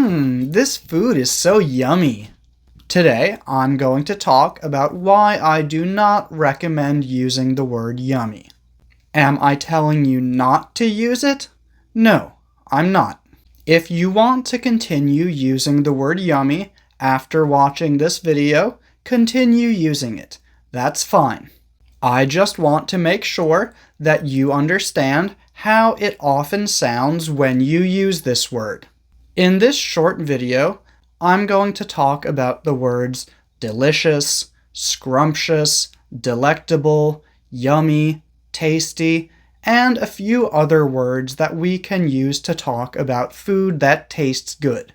This food is so yummy. Today, I'm going to talk about why I do not recommend using the word yummy. Am I telling you not to use it? No, I'm not. If you want to continue using the word yummy after watching this video, continue using it. That's fine. I just want to make sure that you understand how it often sounds when you use this word. In this short video, I'm going to talk about the words delicious, scrumptious, delectable, yummy, tasty, and a few other words that we can use to talk about food that tastes good.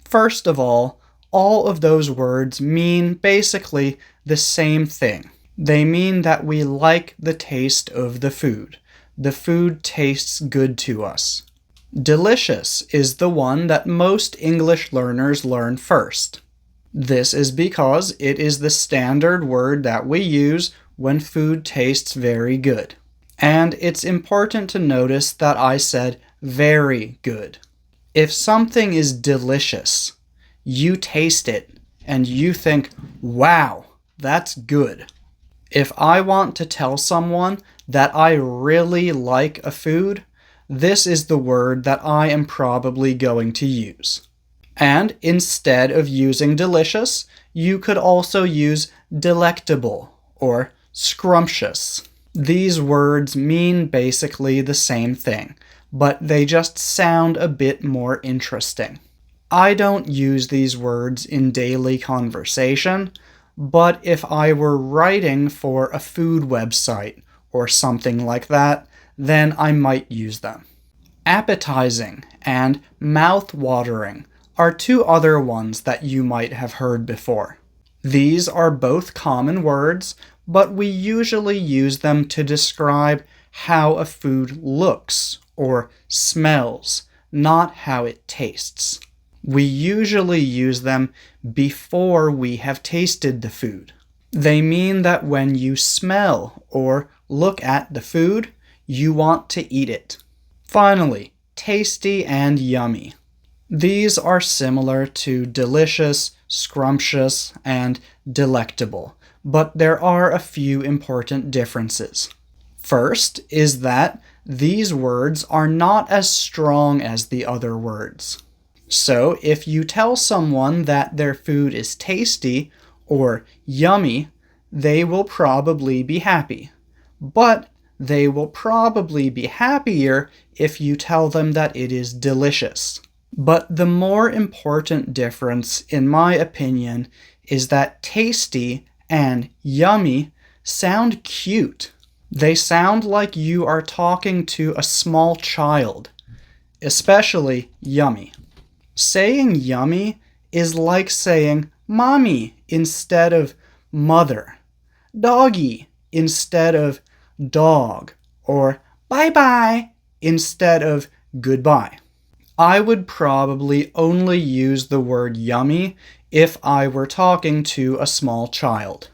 First of all of those words mean basically the same thing. They mean that we like the taste of the food. The food tastes good to us. Delicious is the one that most English learners learn first. This is because it is the standard word that we use when food tastes very good. And it's important to notice that I said very good. If something is delicious, you taste it and you think, wow, that's good. If I want to tell someone that I really like a food, this is the word that I am probably going to use. And instead of using delicious, you could also use delectable or scrumptious. These words mean basically the same thing, but they just sound a bit more interesting. I don't use these words in daily conversation, but if I were writing for a food website or something like that, then I might use them. Appetizing and mouth-watering are two other ones that you might have heard before. These are both common words, but we usually use them to describe how a food looks or smells, not how it tastes. We usually use them before we have tasted the food. They mean that when you smell or look at the food, you want to eat it. Finally, tasty and yummy. These are similar to delicious, scrumptious, and delectable, but there are a few important differences. First is that these words are not as strong as the other words. So if you tell someone that their food is tasty or yummy, they will probably be happy. But they will probably be happier if you tell them that it is delicious. But the more important difference, in my opinion, is that tasty and yummy sound cute. They sound like you are talking to a small child, especially yummy. Saying yummy is like saying mommy instead of mother, doggy instead of dog, or bye-bye instead of goodbye. I would probably only use the word yummy if I were talking to a small child.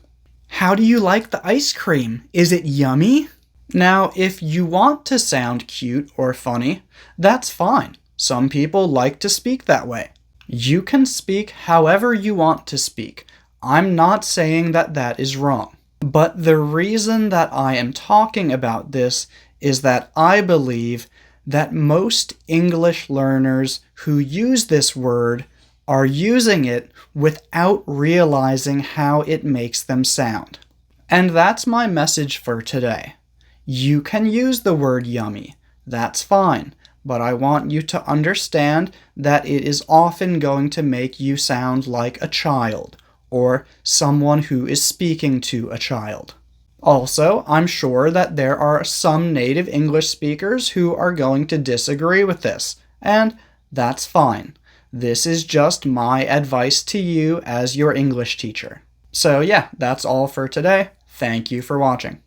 How do you like the ice cream? Is it yummy? Now, if you want to sound cute or funny, that's fine. Some people like to speak that way. You can speak however you want to speak. I'm not saying that that is wrong. But the reason that I am talking about this is that I believe that most English learners who use this word are using it without realizing how it makes them sound. And that's my message for today. You can use the word yummy. That's fine. But I want you to understand that it is often going to make you sound like a child, or someone who is speaking to a child. Also, I'm sure that there are some native English speakers who are going to disagree with this, and that's fine. This is just my advice to you as your English teacher. So yeah, that's all for today. Thank you for watching.